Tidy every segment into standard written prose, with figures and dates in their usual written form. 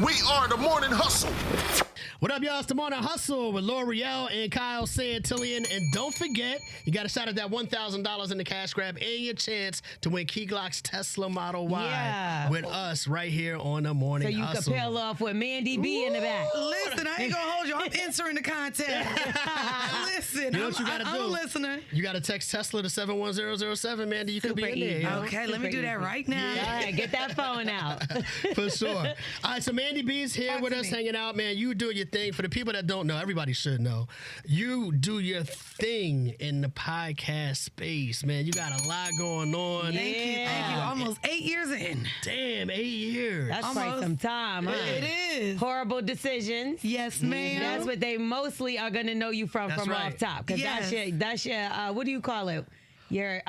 We are the Morning Hustle. What up, y'all? It's the Morning Hustle with L'Oreal and Kyle Santillian. And don't forget, you got a shot at that $1,000 in the cash grab and your chance to win Key Glock's Tesla Model Y with us right here on the Morning Hustle. So you can peel off with Mandii B in the back. Listen, I ain't gonna hold you. I'm entering the contest. Listen, You know what you gotta do? I'm a listener. You got to text Tesla to 71007, Mandy. You could be in there. You know? Okay, let me do that right now. All right, get that phone out. For sure. All right, so Mandii B's here Talk with to us, me. hanging out, man. You do your thing. For the people that don't know, everybody should know. You do your thing in the podcast space, man. You got a lot going on. Thank you. Almost 8 years in. Damn, 8 years. That's quite some time, huh? It is. Horrible decisions. Yes, ma'am. That's what they mostly are going to know you from That's right. off top. Because Yes. that's your what do you call it? Your,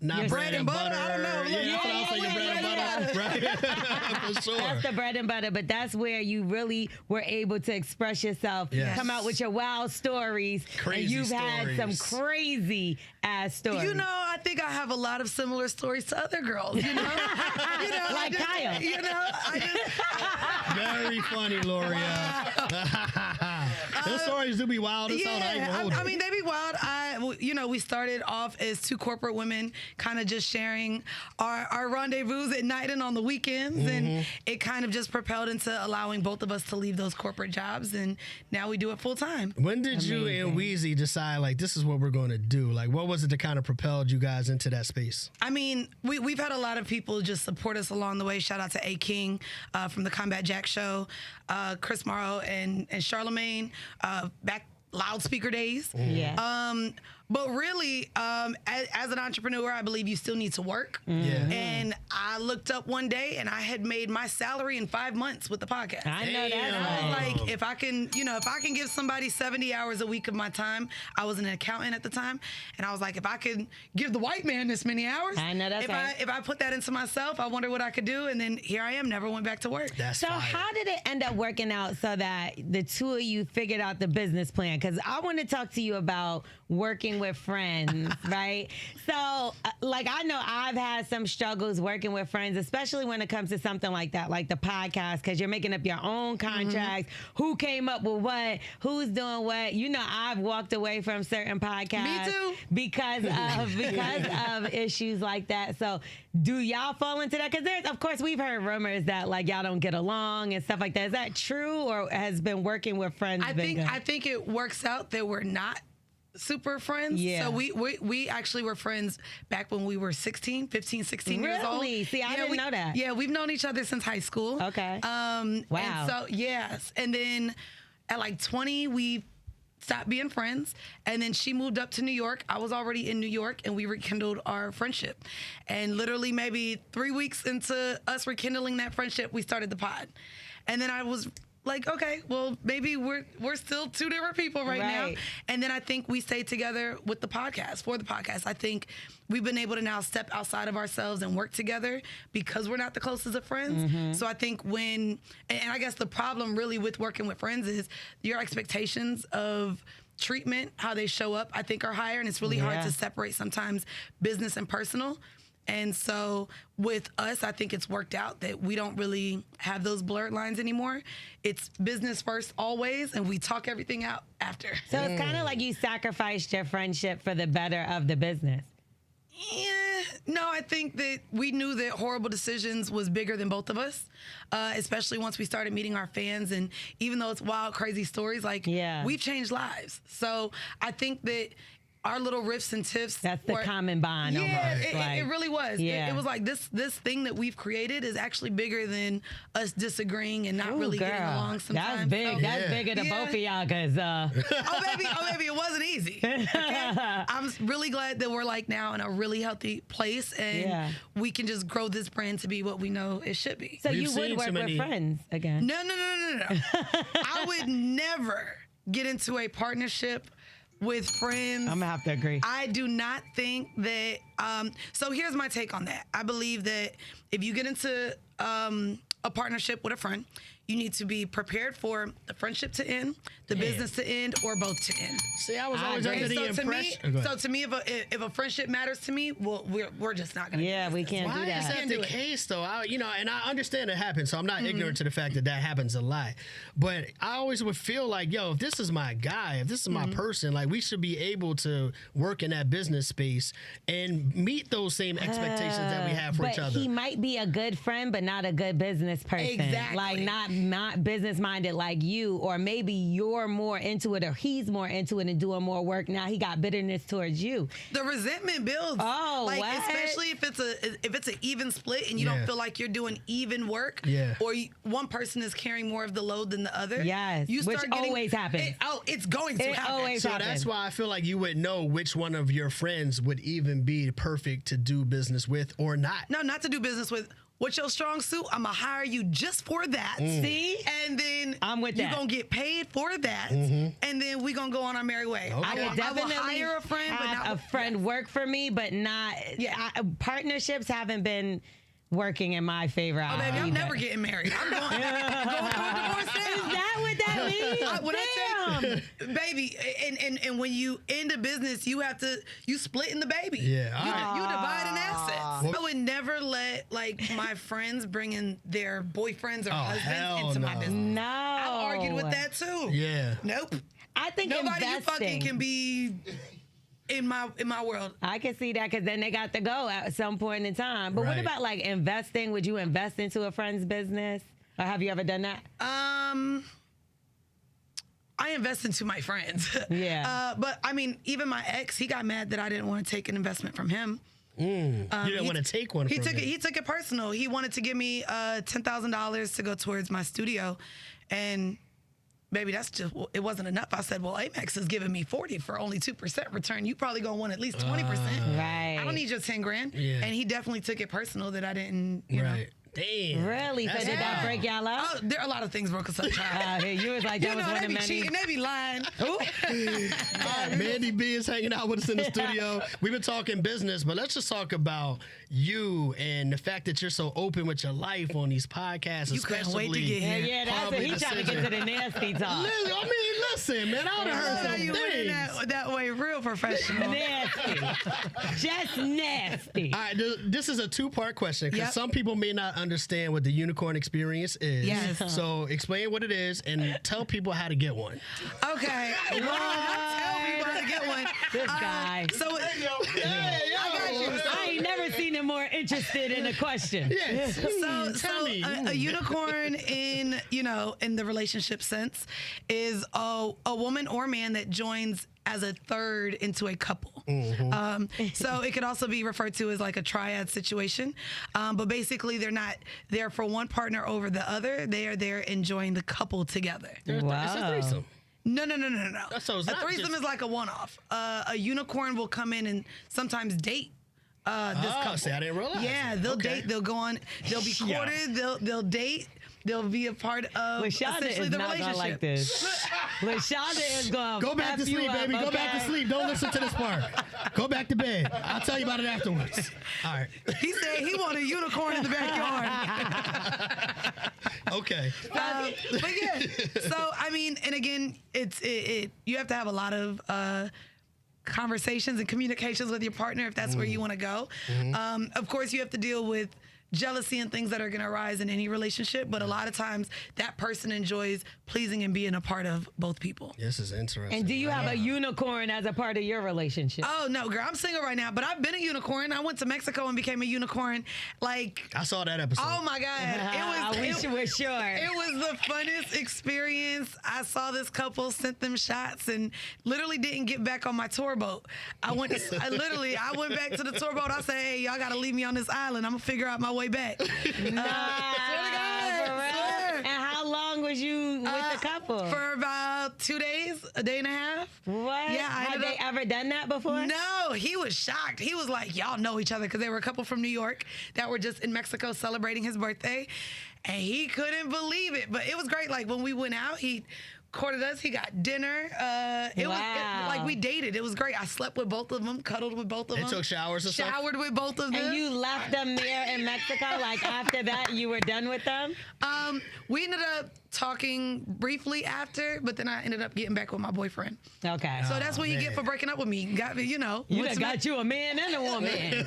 Not bread and butter? I don't know. Yeah, that's what I was saying, your bread and butter. Right. For sure. that's the bread and butter, but that's where you really were able to express yourself, Yes. come out with your wild stories. Crazy and you've had some stories. crazy ass stories. You know, I think I have a lot of similar stories to other girls, you know? Like Kyle. You know, Very funny, L'Oreal. Those stories do be wild as hell. I ain't gonna hold I it. mean, they be wild. We started off as two corporate women kind of just sharing our rendezvous at night and on the weekends. And it kind of just propelled into allowing both of us to leave those corporate jobs. And now we do it full time. When did you and Weezy decide, like, this is what we're going to do? Like, what was it that kind of propelled you guys into that space? I mean, we've had a lot of people just support us along the way. Shout out to A. King from the Combat Jack Show, Chris Morrow and Charlemagne, back loudspeaker days. Yeah. But really, as an entrepreneur, I believe you still need to work. Yeah. And I looked up one day and I had made my salary in 5 months with the podcast. I know Damn. that. I was like, if I can give somebody 70 hours a week of my time, I was an accountant at the time, and I was like, if I could give the white man this many hours, I know that's right. if I put that into myself, I wonder what I could do, and then here I am, never went back to work. That's So fire. how did it end up working out so that the two of you figured out the business plan? Because I want to talk to you about working with friends, right? So, like, I know I've had some struggles working with friends, especially when it comes to something like that, like the podcast, because you're making up your own contracts. Who came up with what? Who's doing what? You know, I've walked away from certain podcasts. Me too. Because of issues like that. So, do y'all fall into that? Because of course, we've heard rumors that like y'all don't get along and stuff like that. Is that true, or has been working with friends? I think it works out that we're not super friends. Yeah. So we actually were friends back when we were 15, 16 years old. Really? See, I didn't know that. Yeah, we've known each other since high school. Okay. Wow. Wow. And so, yes. And then at like 20, we stopped being friends. And then she moved up to New York. I was already in New York, and we rekindled our friendship. And literally maybe 3 weeks into us rekindling that friendship, we started the pod. And then I was like, okay, well, maybe we're still two different people right now. And then I think we stayed together with the podcast, for the podcast. I think we've been able to now step outside of ourselves and work together because we're not the closest of friends. So I think and I guess the problem really with working with friends is your expectations of treatment, how they show up, I think are higher. And it's really hard to separate sometimes business and personal. And so with us, I think it's worked out that we don't really have those blurred lines anymore. It's business first always, and we talk everything out after. So it's kind of like you sacrificed your friendship for the better of the business. Yeah, no, I think that we knew that Horrible Decisions was bigger than both of us, especially once we started meeting our fans. And even though it's wild, crazy stories, like we've changed lives. So I think that our little riffs and tiffs. That's the common bond. Yeah, almost. it really was. Yeah. It was like this thing that we've created is actually bigger than us disagreeing and not really getting along sometimes. That's big. So, That's bigger than both of y'all, because oh baby, it wasn't easy. Okay? I'm really glad that we're like now in a really healthy place, and we can just grow this brand to be what we know it should be. So you would work with friends again? No. I would never get into a partnership with friends. I'm gonna have to agree. I do not think that. So here's my take on that. I believe that if you get into a partnership with a friend, you need to be prepared for the friendship to end, the business to end, or both to end. See, I was always under the impression. So to me, if a friendship matters to me, well, we're just not gonna. Yeah, we can't do Why that. is that the case, though? And I understand it happens, so I'm not ignorant to the fact that happens a lot. But I always would feel like, if this is my guy, if this is my person, like we should be able to work in that business space and meet those same expectations that we have for each other. But he might be a good friend, but not a good business person. Exactly. Like not business minded like you, or maybe you're more into it, or he's more into it and doing more work. Now he got bitterness towards you. The resentment builds. Oh, like what? especially if it's an even split and you don't feel like you're doing even work. Yeah. Or one person is carrying more of the load than the other. Yes, which always happens. It's going to happen. Always So happens. that's why I feel like you would know which one of your friends would even be perfect to do business with or not. No, not to do business with. What's your strong suit? I'm going to hire you just for that. See? And then I'm with you're that. going to get paid for that. And then we're going to go on our merry way. Okay. I would will definitely hire a friend, but have not a friend work for me, but not. Partnerships haven't been working in my favor. Oh, baby, I'm never getting married. I'm going through a divorce now. Is that what that means? When I tell you, baby, and when you end a business, you splitting the baby. Yeah. You dividing assets. I would never let my friends bring in their boyfriends or husbands into my business. No. I've argued with that too. Yeah. Nope. I think Nobody investing. you fucking can be in my world. I can see that because then they got to go at some point in time. But what Right. about like investing? Would you invest into a friend's business? Or have you ever done that? I invest into my friends. Yeah. But I mean, even my ex, he got mad that I didn't want to take an investment from him. You didn't want to take one. He from took it. him. He took it personal. He wanted to give me $10,000 to go towards my studio, and baby, it wasn't enough. I said, well, Amex is giving me 40 for only 2% return. You probably gonna want at least 20%. Right. I don't need your 10 grand. Yeah. And he definitely took it personal that I didn't. You know. Right. Damn. Really? So That's did that wild. break y'all up? Oh, there are a lot of things broke us up, child. You was like, that was one they of be many. cheating, they be lying. All right, Mandii B is hanging out with us in the studio. We've been talking business, but let's just talk about you and the fact that you're so open with your life on these podcasts. You couldn't wait to get Yeah, here. yeah, that's what Public he's trying to get to the nasty talk. Listen, man, I would have heard some You went in things. that way real professional. Nasty. Just nasty. All right, this is a two-part question because Yep. some people may not understand what the unicorn experience is. Yes. So explain what it is and tell people how to get one. Okay. Well, I'll tell people how to get one. This guy. So Hey, yo. I ain't never seen him more interested in a question. Yes. So me. a unicorn in the relationship sense is a woman or man that joins as a third into a couple. So it could also be referred to as like a triad situation. But basically they're not there for one partner over the other. They are there enjoying the couple together. It's a threesome. No. So it's A not threesome just- is like a one-off. A unicorn will come in and sometimes date this couple. See, I didn't realize. Yeah, they'll Okay. date. They'll go on. They'll be Yeah. courted. They'll date. They'll be a part of Lashonda essentially is the not gonna relationship. like this. Lashonda is going Go back to sleep, baby. Go back to sleep. Don't listen to this part. Go back to bed. I'll tell you about it afterwards. All right. He said he wanted a unicorn in the backyard. Okay. But yeah, so I mean, and again, you have to have a lot of conversations and communications with your partner if that's where you want to go. Of course, you have to deal with jealousy and things that are going to arise in any relationship, but a lot of times that person enjoys pleasing and being a part of both people. This is interesting. And do you have a unicorn as a part of your relationship? Oh no, girl, I'm single right now, but I've been a unicorn. I went to Mexico and became a unicorn. Like, I saw that episode. oh my God, we were sure. It was the funnest experience. I saw this couple, sent them shots, and literally didn't get back on my tour boat. I went back to the tour boat. I said, hey, y'all got to leave me on this island. I'm gonna figure out my way back. For real? And how long was you with the couple? For about 2 days, a day and a half. What? Yeah, I Had ended they up- ever done that before? No, he was shocked. He was like, y'all know each other, because they were a couple from New York that were just in Mexico celebrating his birthday. And he couldn't believe it. But it was great. Like, when we went out, courted us. He got dinner. It was like we dated. It was great. I slept with both of them, cuddled with both of them. They took showers and stuff? Showered with both of them. And you left them there in Mexico? Like after that, you were done with them? We ended up talking briefly after, but then I ended up getting back with my boyfriend. Okay. So that's what you get for breaking up with me. Got me, You done got you a man and a woman. Real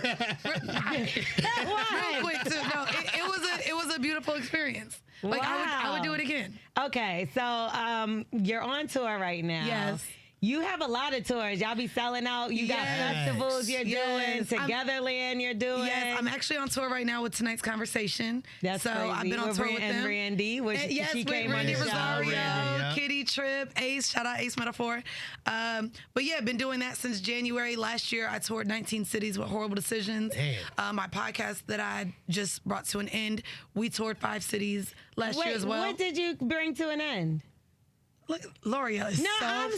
quick too. No, it was a beautiful experience. Like I would do it again. Okay, so you're on tour right now. Yes. You have a lot of tours. Y'all be selling out. You got festivals you're doing, Togetherland you're doing. Yes, I'm actually on tour right now with Tonight's Conversation. That's so crazy. I've been on tour with them. And Randy, yes, she with came Randy on the show. Rosario, Kitty Tripp, Ace. Shout out Ace Metaphor. But yeah, been doing that since January. Last year, I toured 19 cities with Horrible Decisions. My podcast that I just brought to an end, we toured 5 cities last year as well. What did you bring to an end? Look, Loria is so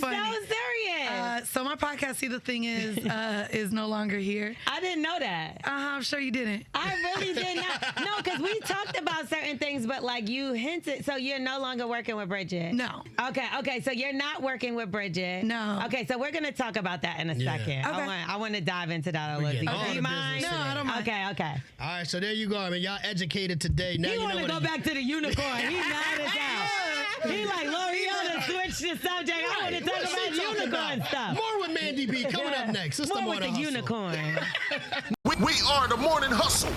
funny. I'm so serious. So my podcast, See the Thing is no longer here. I didn't know that. I'm sure you didn't. I really did not. No, because we talked about certain things, but like you hinted, so you're no longer working with Bridget. No. Okay. So you're not working with Bridget. No. Okay, so we're gonna talk about that in a second. Okay. I want to dive into that a little deeper. all Do you the mind? business No, I don't mind. Okay. All right, so there you go. I mean, y'all educated today. Now He you want know to what go back to the unicorn. He mad as hell. He like, L'Oreal switch the subject. I want to talk What's she about talking unicorn about? stuff. More with Mandii B coming up next. It's the More with Morning the Hustle. unicorn. We are the Morning Hustle.